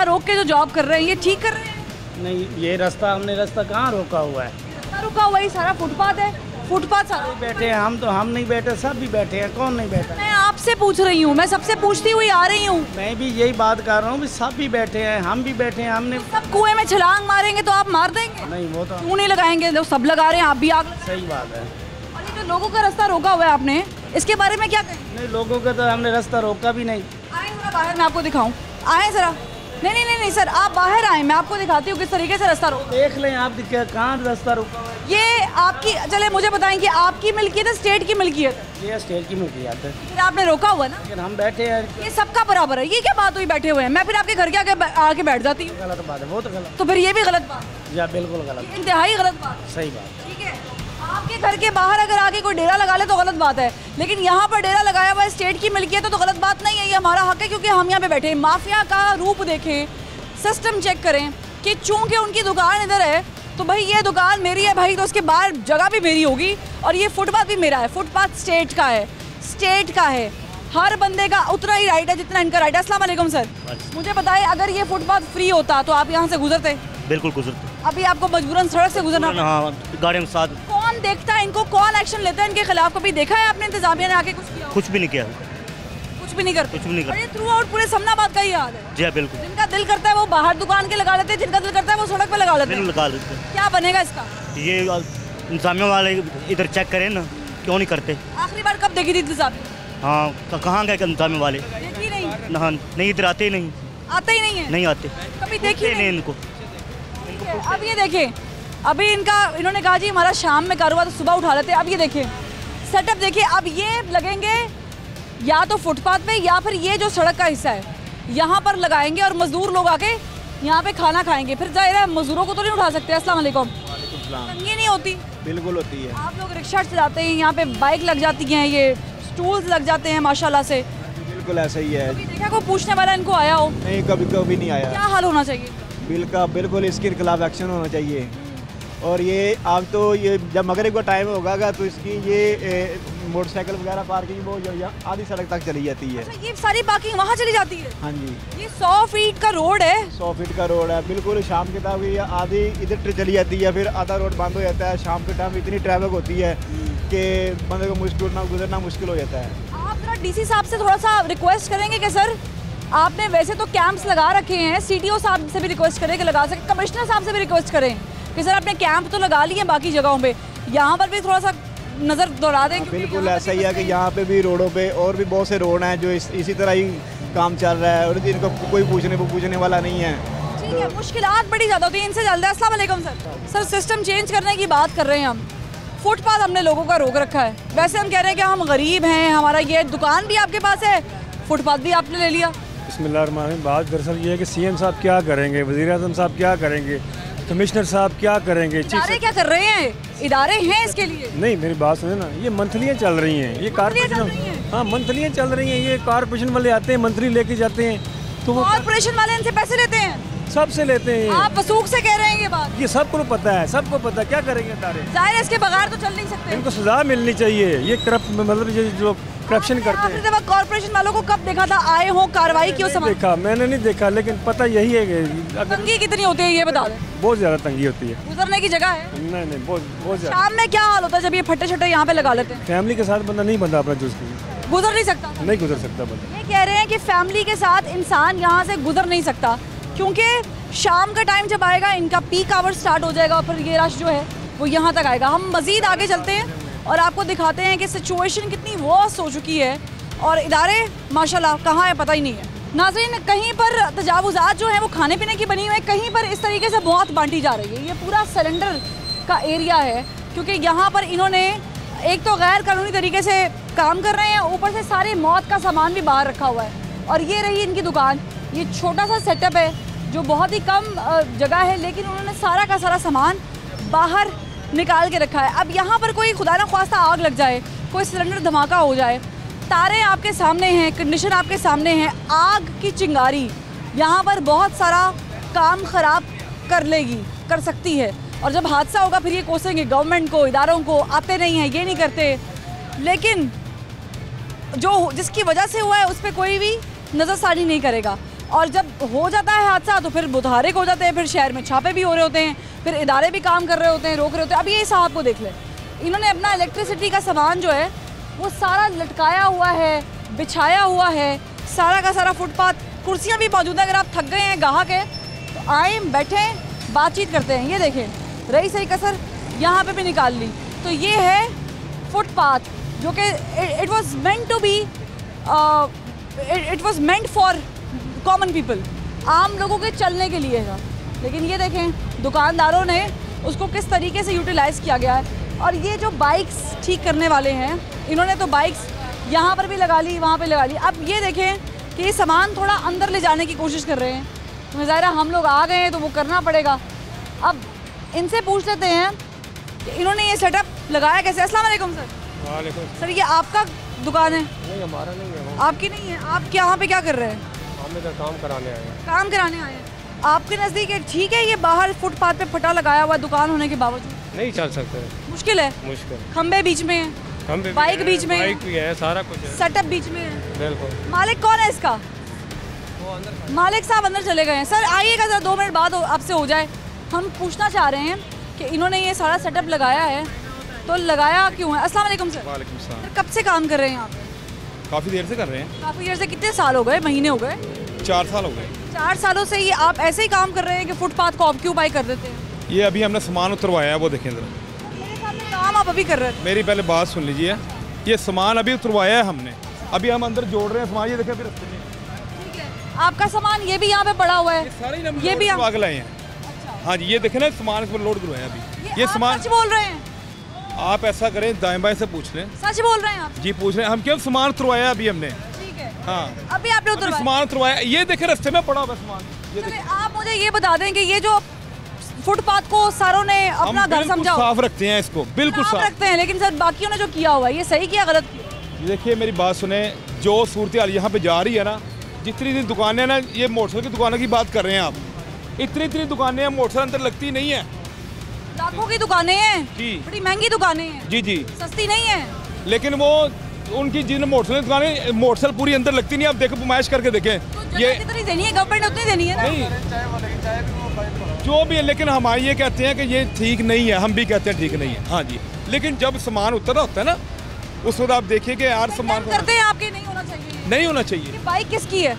रोक के जो जॉब कर रहे हैं, ये ठीक कर रहे हैं? नहीं, ये रास्ता हमने रास्ता कहाँ रोका हुआ है? रास्ता रुका हुआ ही सारा फुटपाथ है, फुटपाथ सारा बैठे हैं हम, तो हम नहीं बैठे, सब भी बैठे हैं, कौन नहीं बैठा? मैं आपसे पूछ रही हूँ, मैं सबसे पूछती हुई आ रही हूँ। मैं भी यही बात कर रहा हूँ, सब भी बैठे हैं, हम भी बैठे हैं। हमने सब कुएं में छलांग मारेंगे तो आप मार देंगे? नहीं, वो तो क्यों नहीं लगाएंगे, लोग सब लगा रहे हैं, आप भी आग। सही बात है। और ये जो लोगों का रास्ता रोका हुआ है आपने, इसके बारे में क्या कहें? नहीं, लोगों का तो हमने रास्ता रोका भी नहीं। आए जरा बाहर, मैं आपको दिखाऊं। आए जरा। नहीं सर, आप बाहर आए, मैं आपको दिखाती हूँ किस तरीके से रास्ता रोका। देख लें आप, कहाँ रास्ता रोका हुआ है? ये आपकी, चले मुझे बताएं कि आपकी मिल्कियत है, स्टेट की मिल्कियत है? ये स्टेट की मिल्कियत है। फिर आपने रोका हुआ ना, लेकिन हम बैठे हैं। ये सबका बराबर है, ये क्या बात हुई बैठे हुए हैं? मैं फिर आपके घर के आके बैठ जाती हूँ। गलत बात है, वो तो गलत। तो फिर ये भी गलत बात? या बिल्कुल गलत, इंतहाई गलत बात। सही बात। ठीक है, आपके घर के बाहर अगर आके कोई डेरा लगा ले तो गलत बात है, लेकिन यहाँ पर डेरा लगाया हुआ है, स्टेट की मिल्कियत है, तो गलत बात नहीं है, ये हमारा हक है क्योंकि हम यहाँ पे बैठे हैं। माफिया का रूप देखें, सिस्टम चेक करें कि चूंकि उनकी दुकान इधर है तो भाई ये दुकान मेरी है भाई, तो उसके बाहर जगह भी मेरी होगी, और ये फुटपाथ भी मेरा है। फुटपाथ स्टेट का है, स्टेट का है, हर बंदे का उतना ही राइट है जितना इनका राइट है। अस्सलाम वालेकुम सर, मुझे बताइए अगर ये फुटपाथ फ्री होता तो आप यहाँ से गुजरते? बिल्कुल गुजरते। अभी आपको मजबूरन सड़क से गुजरना? हाँ, गाड़ी में साथ। कौन देखता है इनको, कौन एक्शन लेता है इनके खिलाफ? कभी देखा है आपने इंतजामिया ने आके कुछ किया? कुछ भी नहीं किया, कुछ भी नहीं करते। कुछ भी नहीं करते। और ये थ्रू आउट पूरे समनाबाद का ही हाल है। जी बिल्कुल। जिनका दिल करता है वो बाहर दुकान के लगा लेते हैं, जिनका दिल करता है वो सड़क पे लगा लेते हैं। लगा लेते हैं। क्या बनेगा इसका? ये इंतजामिया वाले इधर चेक करें ना, क्यों नहीं करते? आखिरी बार कब देखी थी इंतजामिया? हाँ, कहाँ गए इंतजामिया वाले? देखी नहीं। नहीं, इधर आते ही नहीं। आते ही नहीं है? नहीं आते, कभी देखी नहीं इनको। अब ये देखें, अभी इन्होंने कहा जी हमारा शाम में कारोबार तो सुबह उठा लेते हैं। अब ये देखें, सेटअप देखिए, अब ये लगेंगे या तो फुटपाथ पे या फिर ये जो सड़क का हिस्सा है यहाँ पर लगाएंगे और मजदूर लोग आके यहाँ पे खाना खाएंगे। फिर जाहिर है मजदूरों को तो नहीं उठा सकते। अस्सलाम वालेकुम। तंगी नहीं होती? बिल्कुल होती है। आप लोग रिक्शा चलाते हैं, यहाँ पे बाइक लग जाती हैं, ये स्टूल्स लग जाते हैं माशाल्लाह से। बिल्कुल ऐसा ही है। कभी देखा कोई पूछने वाला इनको आया हो? नहीं, कभी नहीं आया। क्या हाल होना चाहिए? बिल का बिल्कुल इसके खिलाफ एक्शन होना चाहिए। और ये अब तो ये जब मगरिब का टाइम होगा तो इसकी ये मोटरसाइकिल वगैरह पार्किंग वो आधी सड़क तक चली जाती है। अच्छा, ये सारी पार्किंग वहाँ चली जाती है? हाँ जी। ये 100 फीट का रोड है। 100 फीट का रोड है बिल्कुल। शाम के टाइम ये आधी इधर चली जाती है, फिर आधा रोड बंद हो जाता है। शाम के टाइम इतनी ट्रैफिक होती है कि बंदे को गुजरना मुश्किल हो जाता है। आप जरा डीसी साहब से थोड़ा सा रिक्वेस्ट करेंगे कि सर आपने वैसे तो कैंप्स लगा रखे हैं, सीटीओ साहब से भी रिक्वेस्ट करें कि लगा सके, कमिश्नर साहब से भी रिक्वेस्ट करें कि सर आपने कैंप तो लगा लिए हैं बाकी जगहों पे, यहाँ पर भी थोड़ा सा नज़र दौड़ा दें। बिल्कुल ऐसा ही है कि यहाँ पे भी रोडों पे और भी बहुत से रोड हैं जो इसी तरह ही काम चल रहा है और इनको कोई पूछने वाला नहीं है। ठीक है, मुश्किलात बड़ी ज़्यादा होती है इनसे जल्द। अस्सलाम वालेकुम सर सिस्टम चेंज करने की बात कर रहे हैं हम। फुटपाथ हमने लोगों का रोक रखा है। वैसे हम कह रहे हैं कि हम गरीब हैं, हमारा ये दुकान भी आपके पास है, फुटपाथ भी आपने ले लिया। बिस्मिल्लाहिर्रहमानिर्रहीम। बात दरअसल ये है कि सीएम साहब क्या करेंगे, वज़ीर आज़म साहब क्या करेंगे, कमिश्नर साहब क्या करेंगे, इदारे क्या कर रहे हैं? इदारे हैं इसके लिए। नहीं, मेरी बात सुने ना, ये मंथलियाँ चल रही हैं, ये कारपोरेशन, हाँ मंथलियाँ चल रही हैं। ये कारपोरेशन वाले आते हैं, मंथली लेके जाते हैं, तो वो कारपोरेशन वाले इनसे पैसे लेते हैं, सबसे लेते हैं। आप वसूख से कह रहे हैं ये बात? ये सबको पता है, सबको पता है। क्या करेंगे इदारे? जाहिर है इसके बगैर तो चल नहीं सकते। इनको सजा मिलनी चाहिए। ये करप्ट मतलब ये जो करप्शन करते हैं। कॉर्पोरेशन वालों को कब देखा था आए हो कार्रवाई क्यों समझ? देखा मैंने नहीं देखा, लेकिन पता यही है कि तंगी कितनी होती है ये बता दें। बहुत ज्यादा तंगी होती है। गुजरने की जगह है? नहीं, बहुत ज्यादा। शाम में क्या हाल होता है जब ये फट्टे छट्टे यहाँ पे लगा लेते हैं? फैमिली के साथ बंदा नहीं बंदा अपना जूस गुजर नहीं सकता। नहीं गुजर सकता बंदा। ये कह रहे हैं कि फैमिली के साथ इंसान यहाँ से गुजर नहीं सकता क्योंकि शाम का टाइम जब आएगा इनका पीक आवर स्टार्ट हो जाएगा और फिर ये रश जो है वो यहाँ तक आएगा। हम मज़ीद आगे चलते हैं और आपको दिखाते हैं कि सिचुएशन कितनी वर्स्ट हो चुकी है और इदारे माशाल्लाह कहाँ है पता ही नहीं है। नाज़रीन, कहीं पर तजावुज़ात जो है वो खाने पीने की बनी हुई है, कहीं पर इस तरीके से बहुत बांटी जा रही है। ये पूरा सिलेंडर का एरिया है क्योंकि यहाँ पर इन्होंने एक तो गैर कानूनी तरीके से काम कर रहे हैं, ऊपर से सारे मौत का सामान भी बाहर रखा हुआ है। और ये रही इनकी दुकान। ये छोटा सा सेटअप है जो बहुत ही कम जगह है, लेकिन उन्होंने सारा का सारा सामान बाहर निकाल के रखा है। अब यहाँ पर कोई खुदा न ख्वास्ता आग लग जाए, कोई सिलेंडर धमाका हो जाए, तारे आपके सामने हैं, कंडीशन आपके सामने है, आग की चिंगारी यहाँ पर बहुत सारा काम ख़राब कर सकती है। और जब हादसा होगा फिर ये कोसेंगे गवर्नमेंट को, इदारों को, आते नहीं हैं, ये नहीं करते। लेकिन जो जिसकी वजह से हुआ है उस पर कोई भी नज़रसानी नहीं करेगा। और जब हो जाता है हादसा तो फिर मुतहरिक हो जाते हैं, फिर शहर में छापे भी हो रहे होते हैं, फिर इदारे भी काम कर रहे होते हैं, रोक रहे होते हैं। अब ये साहब को देख लें, इन्होंने अपना इलेक्ट्रिसिटी का सामान जो है वो सारा लटकाया हुआ है, बिछाया हुआ है, सारा का सारा फुटपाथ, कुर्सियाँ भी मौजूद हैं। अगर आप थक गए हैं गाहक है तो आए, बैठें, बातचीत करते हैं। ये देखें रही सही कसर यहाँ पे भी निकाल ली। तो ये है फुटपाथ जो कि it was meant to be, it was meant for common people, आम लोगों के चलने के लिए था। लेकिन ये देखें दुकानदारों ने उसको किस तरीके से यूटिलाइज़ किया गया है। और ये जो बाइक्स ठीक करने वाले हैं इन्होंने तो बाइक्स यहाँ पर भी लगा ली, वहाँ पे लगा ली। अब ये देखें कि ये सामान थोड़ा अंदर ले जाने की कोशिश कर रहे हैं, तो ज़ाहिर है हम लोग आ गए हैं तो वो करना पड़ेगा। अब इनसे पूछ लेते हैं कि इन्होंने ये सेटअप लगाया कैसे। अस्सलाम वालेकुम सर। वालेकुम सर, ये आपका दुकान है? नहीं, हमारा नहीं है। आपकी नहीं है? आप यहाँ पे क्या कर रहे हैं? हम इधर काम कराने आए हैं। काम कराने आए हैं। आपके नज़दीक ठीक है ये बाहर फुटपाथ पे फटा लगाया हुआ दुकान होने के बावजूद? नहीं चल सकते, मुश्किल है। मुश्किल। खंबे बीच में है, बाइक बीच में है, बाइक भी है, सारा कुछ है, सेटअप बीच में है। बिल्कुल। मालिक कौन है इसका? मालिक साहब अंदर चले गए हैं। सर आइएगा ज़रा, 2 मिनट बाद आपसे हो जाए। हम पूछना चाह रहे हैं कि इन्होंने ये सारा सेटअप लगाया है तो लगाया क्यों है? अस्सलाम वालेकुम सर। वालेकुम सलाम। सर कब से काम कर रहे हैं यहाँ पे? काफ़ी देर से कर रहे हैं। काफ़ी देर से? कितने साल हो गए, महीने हो गए? 4 साल हो गए। 4 सालों से ये आप ऐसे ही काम कर रहे हैं कि फुटपाथ को ऑक्यूपाई कर देते हैं? ये अभी हमने सामान उतरवाया है, वो देखें जरा। मेरे सामने काम आप अभी कर रहे थे। मेरी पहले बात सुन लीजिए, ये सामान अभी उतरवाया है हमने, अभी हम अंदर जोड़ रहे हैं सामान। ये देखें फिर रास्ते में आपका सामान ये भी यहाँ पे पड़ा हुआ है, ये भी आग लाए हैं। हाँ जी, ये देखें ना सामान इस पर लोड करवाया अभी। ये सामान बोल रहे हैं आप ऐसा करें, दाएं बाएं से पूछ लें। सच बोल रहे हैं आप? जी पूछ रहे हैं। हम क्यों सामान उतरवाया अभी हमने। ठीक है। हाँ अभी आपने उतरवाया सामान उतरवाया, ये देखे रास्ते में पड़ा हुआ सामान। चलिए आप मुझे ये बता दें कि ये जो फुटपाथ को सारों ने अपना घर समझा, साफ रखते हैं इसको, बिल्कुल साफ रखते हैं, लेकिन सर बाकियों ने जो किया हुआ है ये सही किया गलत किया? देखिए मेरी बात सुने, जो सूरत हाल यहाँ पे जा रही है ना, जितनी दुकानें ना, ये मोटरसाइकिल की दुकानों की बात कर रहे हैं आप, इतनी दुकानें हैं, मोटरसाइकिल अंदर लगती नहीं है। लाखों की दुकानें हैं जी, बड़ी महंगी दुकानें हैं जी, सस्ती नहीं है। लेकिन वो उनकी जिन मोटरसाइकिल दुकानें, मोटरसाइकिल पूरी अंदर लगती नहीं। आप देखो, नुमाइश करके देखें। तो ये कितनी देनी है गवर्नमेंट, उतनी देनी है ना? नहीं, जो भी है, लेकिन हम ये कहते हैं कि ये ठीक नहीं है, हम भी कहते हैं ठीक नहीं है। हाँ जी, लेकिन जब सामान उतरा होता है ना, उस वक्त आप देखिए कि यार सामान करते हैं आपके नहीं होना चाहिए, नहीं होना चाहिए। बाइक किसकी है?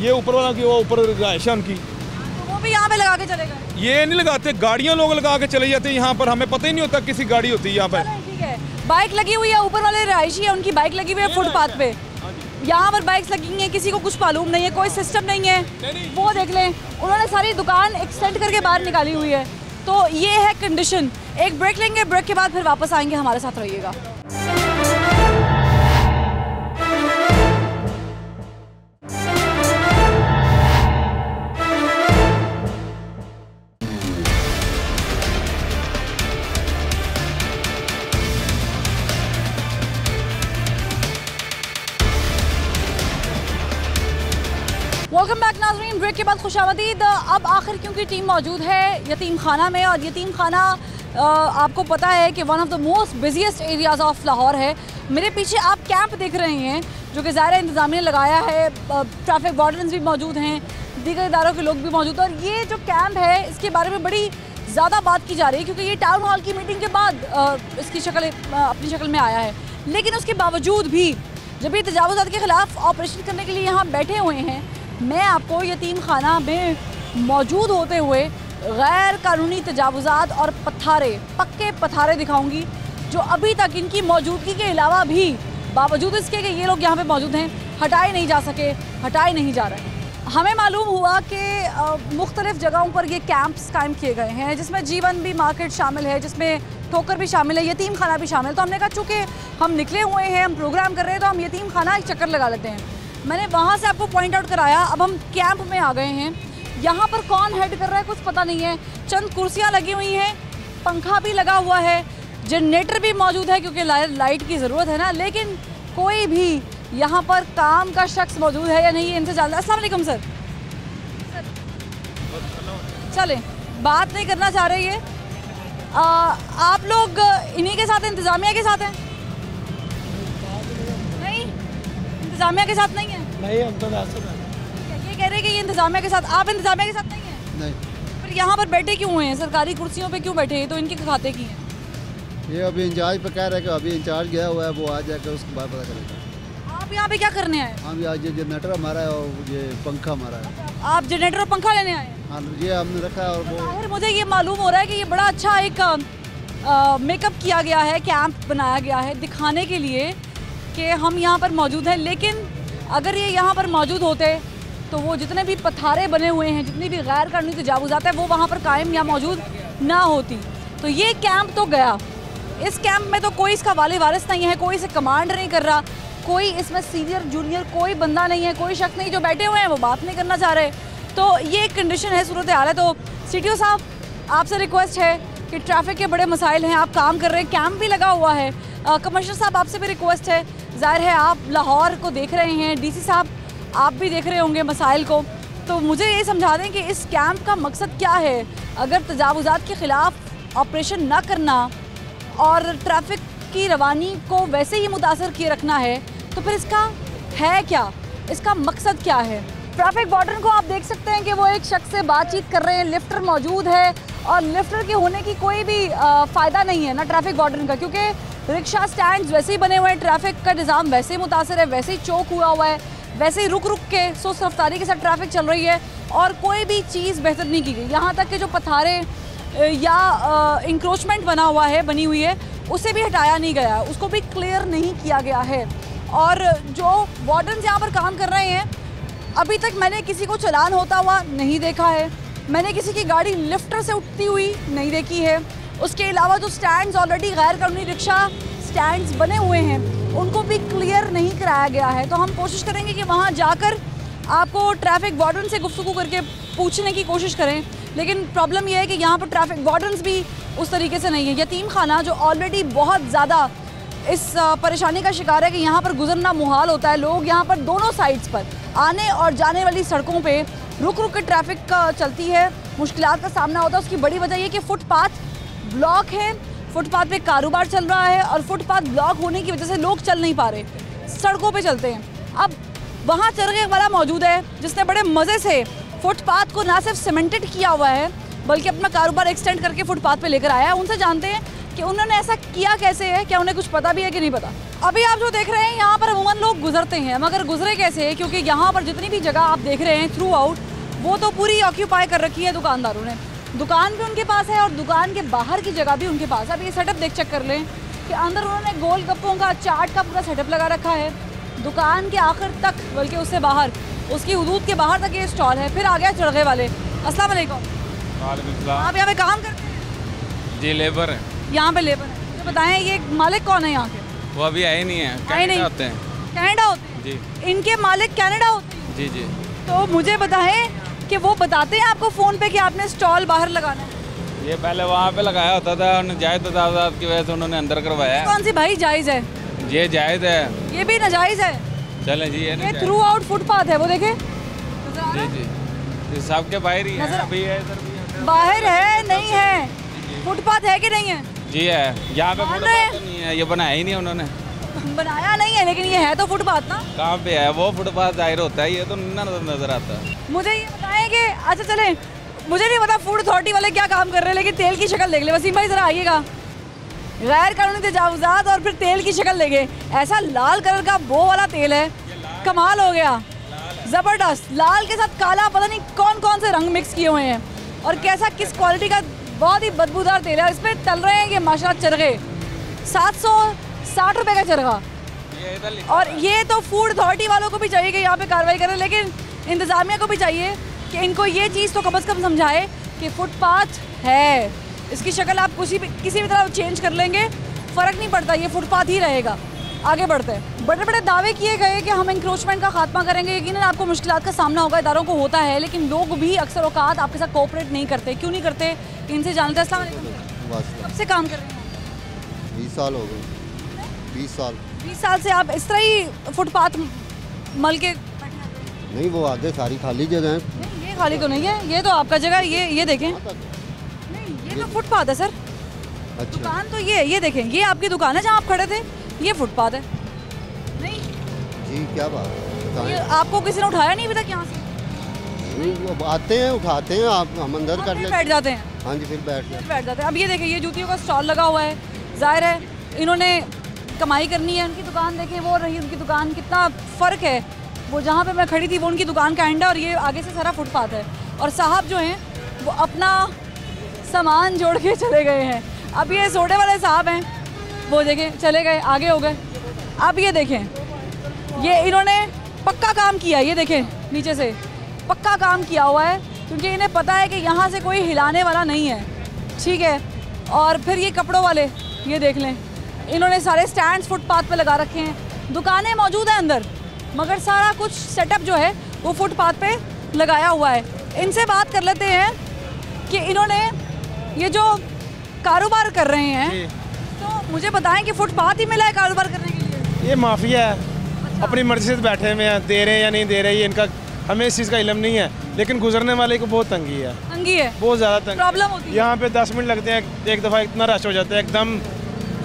ये ऊपर वाला की, वो ऊपर रिहायश है उनकी, तो वो भी यहाँ पे लगा के चले गए। ये नहीं लगाते, गाड़ियाँ लोग लगा के चले जाते हैं यहाँ पर, हमें पता ही नहीं होता किसी गाड़ी होती है यहाँ पर। ठीक है, बाइक लगी हुई है, ऊपर वाले रिहायशी है, उनकी बाइक लगी हुई है फुटपाथ पे, यहाँ पर बाइक्स लगी हैं, किसी को कुछ मालूम नहीं है, कोई सिस्टम नहीं है। वो देख लें, उन्होंने सारी दुकान एक्सटेंड करके बाहर निकाली हुई है। तो ये है कंडीशन। एक ब्रेक लेंगे, ब्रेक के बाद फिर वापस आएंगे, हमारे साथ रहिएगा। वेलकम बैक नाज़रीन, ब्रेक के बाद खुशामदीद। अब आखिर क्योंकि टीम मौजूद है यतीम खाना में, और यतीम खाना आपको पता है कि one of the most busiest areas of Lahore है। मेरे पीछे आप कैंप देख रहे हैं जो कि ज़ाहिर इंतज़ामिया ने लगाया है, ट्रैफिक वार्डन्स भी मौजूद हैं, दीगर इदारों के लोग भी मौजूद हैं। और ये जो कैंप है इसके बारे में बड़ी ज़्यादा बात की जा रही है क्योंकि ये टाउन हॉल की मीटिंग के बाद इसकी शक्ल अपनी शक्ल में आया है। लेकिन उसके बावजूद भी जब ये तजावुज़ात के ख़िलाफ़ ऑपरेशन करने के लिए यहाँ बैठे हुए हैं, मैं आपको यतीम खाना में मौजूद होते हुए गैर कानूनी तजावुज़ात और पक्के पथारे दिखाऊंगी जो अभी तक इनकी मौजूदगी के अलावा भी, बावजूद इसके कि ये लोग यहाँ पे मौजूद हैं, हटाए नहीं जा सके, हटाए नहीं जा रहे। हमें मालूम हुआ कि मुख्तलिफ़ जगहों पर ये कैंप्स कायम किए गए हैं जिसमें जीवन भी मार्केट शामिल है, जिसमें ठोकर भी शामिल है, यतीम खाना भी शामिल है। तो हमने कहा चूँकि हम निकले हुए हैं, हम प्रोग्राम कर रहे हैं, तो हम यतीम खाना एक चक्कर लगा लेते हैं। मैंने वहाँ से आपको पॉइंट आउट कराया। अब हम कैंप में आ गए हैं। यहाँ पर कौन हेड कर रहा है कुछ पता नहीं है। चंद कुर्सियाँ लगी हुई हैं, पंखा भी लगा हुआ है, जनरेटर भी मौजूद है क्योंकि लाइट की ज़रूरत है ना। लेकिन कोई भी यहाँ पर काम का शख्स मौजूद है या नहीं, इनसे जानते। अस्सलाम वालेकुम सर। चलें, बात नहीं करना चाह रहे ये। आप लोग इन्हीं के साथ, इंतज़ामिया के साथ हैं? नहीं, इंतज़ामिया के साथ नहीं है। नहीं, हम तो ये कह रहे हैं कि ये इंतज़ामिया के साथ, आप इंतज़ामिया के साथ नहीं हैं? नहीं। फिर यहाँ पर बैठे क्यों हैं? सरकारी कुर्सियों पे क्यों बैठे हैं? तो इनके खाते की हैं। ये अभी इंचार्ज पे कह रहे हैं कि अभी इंचार्ज गया हुआ है, वो आ जाकर उसके बाद पता करेगा। आप यहाँ पे क्या करने आए? हम आज ये जनरेटर हमारा है और ये पंखा हमारा है। आप जनरेटर और पंखा लेने आए? हाँ, ये हमने रखा है। और वो मुझे ये मालूम हो रहा है कि ये बड़ा अच्छा एक मेकअप किया गया है, कैंप बनाया गया है दिखाने के लिए कि हम यहाँ पर मौजूद हैं। लेकिन अगर ये यहाँ पर मौजूद होते तो वो जितने भी पथारे बने हुए हैं, जितनी भी गैर कानूनी तजावुज़ात है, वो वहाँ पर कायम या मौजूद ना होती। तो ये कैंप तो गया। इस कैंप में तो कोई इसका वाले वारिस नहीं है, कोई इसे कमांड नहीं कर रहा, कोई इसमें सीनियर जूनियर कोई बंदा नहीं है, कोई शख्स नहीं। जो बैठे हुए हैं वो बात नहीं करना चाह रहे। तो ये एक कंडीशन है, सूरत हाल है। तो CTO साहब, आपसे रिक्वेस्ट है कि ट्रैफिक के बड़े मसाइल हैं, आप काम कर रहे हैं, कैंप भी लगा हुआ है। कमिश्नर साहब, आपसे भी रिक्वेस्ट है, ज़ाहिर है आप लाहौर को देख रहे हैं, DC साहब आप भी देख रहे होंगे मसाइल को। तो मुझे ये समझा दें कि इस कैंप का मकसद क्या है। अगर तजावुज़ात के ख़िलाफ़ ऑपरेशन ना करना और ट्रैफिक की रवानी को वैसे ही मुतासर किए रखना है, तो फिर इसका है क्या, इसका मकसद क्या है? ट्रैफिक वार्डन को आप देख सकते हैं कि वो एक शख्स से बातचीत कर रहे हैं, लिफ्टर मौजूद है और लिफ्टर के होने की कोई भी फ़ायदा नहीं है ना ट्रैफिक वार्डन का, क्योंकि रिक्शा स्टैंड्स वैसे ही बने हुए हैं, ट्रैफिक का निज़ाम वैसे ही मुतासर है, वैसे ही चौक हुआ है, वैसे ही रुक रुक के सुस्त रफ्तारी के साथ ट्रैफिक चल रही है और कोई भी चीज़ बेहतर नहीं की गई। यहाँ तक कि जो पथारे या इंक्रोचमेंट बना हुआ है, बनी हुई है, उसे भी हटाया नहीं गया, उसको भी क्लियर नहीं किया गया है। और जो वार्डन्स यहाँ पर काम कर रहे हैं, अभी तक मैंने किसी को चालान होता हुआ नहीं देखा है, मैंने किसी की गाड़ी लिफ्टर से उठती हुई नहीं देखी है, उसके अलावा जो स्टैंड्स ऑलरेडी गैर कानूनी रिक्शा स्टैंड्स बने हुए हैं उनको भी क्लियर नहीं कराया गया है। तो हम कोशिश करेंगे कि वहाँ जाकर आपको ट्रैफिक वार्डन से गुफ्तगू करके पूछने की कोशिश करें, लेकिन प्रॉब्लम यह है कि यहाँ पर ट्रैफिक वार्डन्स भी उस तरीके से नहीं है। यतीम खाना जो ऑलरेडी बहुत ज़्यादा इस परेशानी का शिकार है कि यहाँ पर गुजरना मुहाल होता है। लोग यहाँ पर दोनों साइड्स पर आने और जाने वाली सड़कों पे रुक रुक के ट्रैफिक का चलती है, मुश्किलात का सामना होता है। उसकी बड़ी वजह ये कि फुटपाथ ब्लॉक है, फुटपाथ पे कारोबार चल रहा है और फुटपाथ ब्लॉक होने की वजह से लोग चल नहीं पा रहे, सड़कों पे चलते हैं। अब वहाँ चरखे वाला मौजूद है जिसने बड़े मज़े से फुटपाथ को ना सिर्फ सीमेंटेड किया हुआ है बल्कि अपना कारोबार एक्सटेंड करके फुटपाथ पे लेकर आया है। उनसे जानते हैं कि उन्होंने ऐसा किया कैसे है, क्या उन्हें कुछ पता भी है कि नहीं पता। अभी आप जो देख रहे हैं यहाँ पर अमूमन लोग गुजरते हैं, मगर गुजरे कैसे है, क्योंकि यहाँ पर जितनी भी जगह आप देख रहे हैं थ्रू आउट वो तो पूरी ऑक्यूपाई कर रखी है दुकानदारों ने। दुकान भी उनके पास है और दुकान के बाहर की जगह भी उनके पास है। अब ये सेटअप चेक कर लें कि अंदर उन्होंने गोल गप्पों का चाट का पूरा सेटअप लगा रखा है, दुकान के आखिर तक बल्कि उससे बाहर उसकी हुदूद के बाहर तक ये स्टॉल है। फिर आ गया चरखे वाले। अस्सलाम वालेकुम। आप यहाँ पे काम करते हैं? जी लेबर है। यहाँ पे लेबर है। मुझे बताएं ये मालिक कौन है यहाँ के? वो अभी आए नहीं है, कनाडा होते हैं। कनाडा होते हैं जी। इनके मालिक कनाडा होते हैं? जी जी। तो मुझे बताएं कि वो बताते हैं आपको फ़ोन पे कि आपने स्टॉल बाहर लगाना है? ये पहले वहाँ पे लगाया होता था, नाजायज़ तदाद की वजह से उन्होंने अंदर करवाया। कौन सी भाई जायज़ है? ये जायज़ है। ये भी नाजायज़ है? चलें जी। ये थ्रू आउट फुटपाथ है, वो देखे जी जी, ये सबके बाहर ही है। अभी है इधर भी बाहर है नहीं है, फुटपाथ है कि नहीं है? जी है। यहाँ पे फुटपाथ नहीं है, ये बनाया ही नहीं उन्होंने। बनाया नहीं है लेकिन ये है तो फुटपाथ ना। कहाँ पे है वो फुटपाथ? जाहिर होता है, ये तो नजर आता है। मुझे ये बताएं कि अच्छा चले, मुझे नहीं पता फूड अथॉरिटी वाले क्या काम कर रहे हैं, लेकिन तेल की शक्ल देख ले। वसीम भाई जरा आइएगा। गैर कानूनी तजावुज़ात और फिर तेल की शक्ल देखे, ऐसा लाल कलर का वो वाला तेल है, कमाल हो गया, ज़बरदस्त। लाल के साथ काला, पता नहीं कौन कौन से रंग मिक्स किए हुए हैं और कैसा किस क्वालिटी का, बहुत ही बदबूदार तेल है। इस पर तल रहे हैं ये माशाल्लाह चरखे, 760 रुपये का चरखा। और ये तो फूड अथॉरिटी वालों को भी चाहिए कि यहाँ पे कार्रवाई करें, लेकिन इंतज़ामिया को भी चाहिए कि इनको ये चीज़ तो कम से कम समझाए कि फुटपाथ है, इसकी शक्ल आप किसी भी तरह चेंज कर लेंगे, फ़र्क नहीं पड़ता, ये फुटपाथ ही रहेगा। आगे बढ़ते हैं। बड़े बड़े दावे किए गए कि हम इंक्रोचमेंट का खात्मा करेंगे। यकीनन आपको मुश्किलात का सामना होगा, इदारों को होता है, लेकिन लोग भी अक्सर औकात आपके साथ कोऑपरेट नहीं करते। क्यों नहीं करते? इनसे जानते हैं। अस्सलाम वालेकुम। कब से काम कर रहे हैं? 20 साल हो गए। 20 साल। 20 साल से आप इस तरह ही फुटपाथ मल के? नहीं, वो आगे सारी खाली जगह है। ये खाली तो नहीं है, ये तो आपका जगह। ये देखें, नहीं ये तो फुटपाथ है सर। अच्छा। दुकान तो ये देखें, ये आपकी दुकान है जहाँ आप खड़े थे, ये फुटपाथ है। नहीं जी, क्या बात है? ये आपको किसी ने उठाया नहीं अभी तक यहाँ से? वो आते हैं, उठाते हैं, आप हम अंदर कर लेते हैं, बैठ जाते हैं। हाँ जी, फिर बैठ जाते हैं। अब ये देखें, ये जूतियों का स्टॉल लगा हुआ है, जाहिर है इन्होंने कमाई करनी है। उनकी दुकान देखें, वो रही उनकी दुकान, कितना फ़र्क है। वो जहाँ पे मैं खड़ी थी वो उनकी दुकान का एंड है और ये आगे से सारा फुटपाथ है। और साहब जो हैं वो अपना सामान जोड़ के चले गए हैं। अब ये सोडे वाले साहब हैं, वो देखें चले गए, आगे हो गए। अब ये देखें, ये इन्होंने पक्का काम किया, ये देखें नीचे से पक्का काम किया हुआ है, क्योंकि इन्हें पता है कि यहाँ से कोई हिलाने वाला नहीं है, ठीक है। और फिर ये कपड़ों वाले, ये देख लें, इन्होंने सारे स्टैंड्स फुटपाथ पे लगा रखे हैं। दुकानें मौजूद हैं अंदर, मगर सारा कुछ सेटअप जो है वो फुटपाथ पे लगाया हुआ है। इनसे बात कर लेते हैं कि इन्होंने ये जो कारोबार कर रहे हैं, तो मुझे बताएं कि फुटपाथ ही मिला है कारोबार करने के लिए? ये माफिया है। अच्छा। अपनी मर्जी से बैठे हुए हैं, दे रहे हैं या नहीं दे रहे, ये इनका, हमें इस चीज़ का इल्म नहीं है, लेकिन गुजरने वाले को बहुत तंगी है। तंगी है, बहुत ज़्यादा तंगी प्रॉब्लम होती है। यहाँ पे 10 मिनट लगते हैं, एक दफ़ा इतना रश हो जाता है, एकदम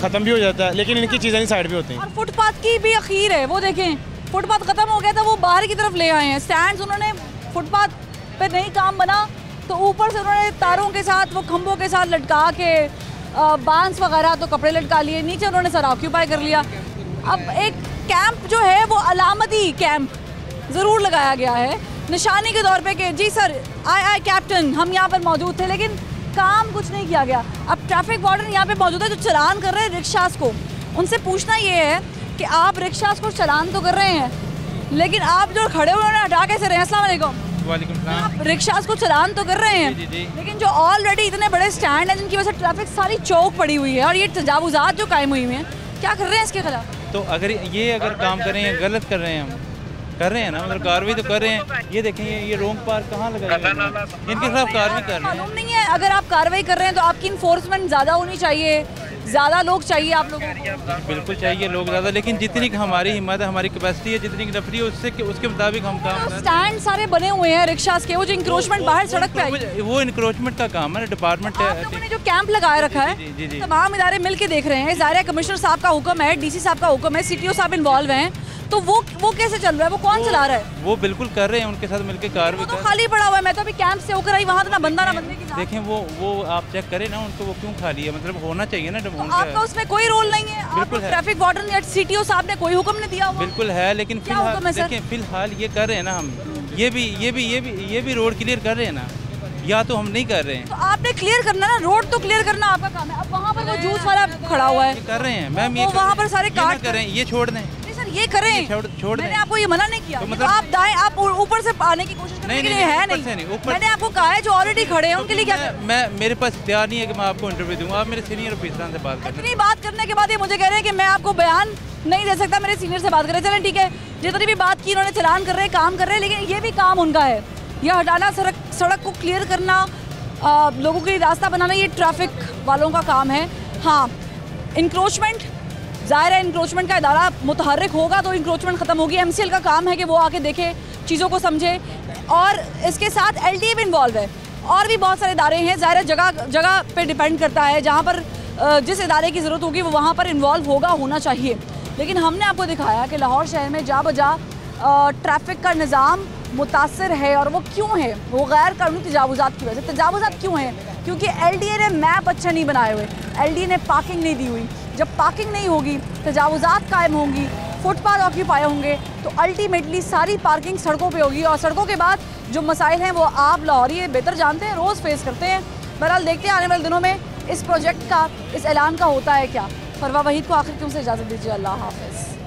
ख़त्म भी हो जाता है, लेकिन इनकी चीज़ें नहीं साइड पे होती हैं। और फुटपाथ की भी अखीर है, वो देखें फुटपाथ ख़त्म हो गया था, वो बाहर की तरफ ले आए हैं स्टैंड्स। उन्होंने फुटपाथ पे नहीं काम बना तो ऊपर से उन्होंने तारों के साथ, वो खंभों के साथ लटका के बांस वगैरह तो कपड़े लटका लिए, नीचे उन्होंने सारा ऑक्यूपाई कर लिया। अब एक कैंप जो है वो अलामती कैंप ज़रूर लगाया गया है निशानी के तौर पे कि जी सर आए कैप्टन हम यहाँ पर मौजूद थे, लेकिन काम कुछ नहीं किया गया। अब ट्रैफिक वार्डन यहाँ पे मौजूद है जो चलान कर रहे हैं रिक्शास को। उनसे पूछना ये है कि आप रिक्शास को चलान तो कर रहे हैं, लेकिन आप जो खड़े हुए उन्हें हटा कैसे रहे हैं? अस्सलाम वालेकुम। वालेकुम सलाम। आप रिक्शास को चलान तो कर रहे हैं, लेकिन जो ऑलरेडी इतने बड़े स्टैंड हैं जिनकी वजह से ट्रैफिक सारी चौक पड़ी हुई है और ये तजावुजात जो कायम हुई हुई हैं, क्या कर रहे हैं इसके खिलाफ? तो अगर काम कर रहे हैं, गलत कर रहे हैं, हम कर रहे हैं ना, मतलब कार्रवाई तो कर रहे हैं। ये देखें ये रोंग पार्क कहाँ लगा है, इनके खिलाफ कार्रवाई कर रहे हैं। मालूम नहीं है, अगर आप कार्रवाई कर रहे हैं तो आपकी इन्फोर्समेंट ज़्यादा होनी चाहिए, ज़्यादा लोग चाहिए आप लोगों को। बिल्कुल चाहिए लोग ज़्यादा, लेकिन जितनी हमारी हिम्मत है, हमारी कैपेसिटी है, जितनी नफरी है उसके मुताबिक हम काम कर रहे हैं। स्टैंड सारे बने हुए हैं रिक्शास के, वो जो इंक्रोचमेंट बाहर सड़क पे आई, वो इंक्रोचमेंट का काम है, डिपार्टमेंट है। आप लोगों ने जो कैंप लगाए रखा है, तमाम इदारे मिल के देख रहे हैं, ज़ाहिर है कमिश्नर साहब का हुक्म है, DC साहब का हुक्म है, CTO साहब इन्वॉल्व हैं, तो वो कैसे चल रहा है, वो कौन चला रहा है? वो बिल्कुल कर रहे हैं, उनके साथ मिलकर कार्रवाई। तो खाली पड़ा हुआ है, मैं तो अभी कैंप से होकर आई, वहाँ तो ना बंदा ना बंदे की जान। देखें वो आप चेक करें ना उनको, वो क्यों खाली है, मतलब होना चाहिए ना। तो आपका उसमें कोई रोल नहीं है? बिल्कुल है। ट्रैफिक वार्डन या CTO साहब ने कोई हुक्म नहीं दिया हुआ? बिल्कुल है, लेकिन फिलहाल ये कर रहे हैं ना, हम ये भी रोड क्लियर कर रहे हैं ना, या तो हम नहीं कर रहे हैं। तो आपने क्लियर करना ना, रोड तो क्लियर करना आपका काम है। अब वहाँ पर वो जूस वाला खड़ा हुआ है, कर रहे हैं मैम, ये वहाँ पर सारे काट कर रहे हैं, ये छोड़ दें। ये करें, छोड़ मैंने आपको ये मना नहीं किया, तो मतलब आप दाएं, आप ऊपर से आने की कोशिश करने के लिए है नहीं, मैंने आपको कहा है जो ऑलरेडी खड़े हैं उनके लिए क्या मैं मेरे पास इख्तियार नहीं है कि मैं आपको इंटरव्यू दूंगा। आप मेरे सीनियर ऑफिसर से बात करें। इतनी बात करने के बाद ये मुझे कह रहे हैं कि मैं आपको बयान नहीं दे सकता, मेरे सीनियर से बात करें। चलें ठीक है, जितनी भी बात की इन्होंने, चलान कर रहे हैं, काम कर रहे हैं, लेकिन ये भी काम उनका है, यह हटाना, सड़क को क्लियर करना, लोगों के लिए रास्ता बनाना, ये ट्रैफिक वालों का काम है। हाँ, इंक्रोचमेंट, ज़ाहिर है इंक्रोचमेंट का इदारा मुतहर्रिक होगा तो इंक्रोचमेंट ख़त्म होगी। MCL का काम है कि वो आके देखे, चीज़ों को समझे, और इसके साथ LTA भी इन्वॉल्व है, और भी बहुत सारे इदारे हैं। ज़ाहिर है जगह पे डिपेंड करता है, जहाँ पर जिस इदारे की ज़रूरत होगी वो वहाँ पर इन्वॉल्व होना चाहिए। लेकिन हमने आपको दिखाया कि लाहौर शहर में जा बजा ट्रैफिक का निज़ाम मुतासर है, और वो क्यों है? वो गैर कानूनी तजावुज़ात की वजह से। तजावुज़ात क्यों हैं? क्योंकि LTA ने मैप अच्छा नहीं बनाए हुए, LTA ने पार्किंग नहीं दी हुई। जब पार्किंग नहीं होगी, तजावुज़ात कायम होंगी, फुटपाथ ऑक्यूपाई होंगे, तो अल्टीमेटली सारी पार्किंग सड़कों पे होगी, और सड़कों के बाद जो मसाइल हैं वो आप लाहौरी बेहतर जानते हैं, रोज़ फेस करते हैं। बहरहाल देखते हैं आने वाले दिनों में इस प्रोजेक्ट का, इस ऐलान का होता है क्या। फरवा वहीद को आखिर क्यों से इजाज़त दीजिए। अल्लाह हाफ़िज़।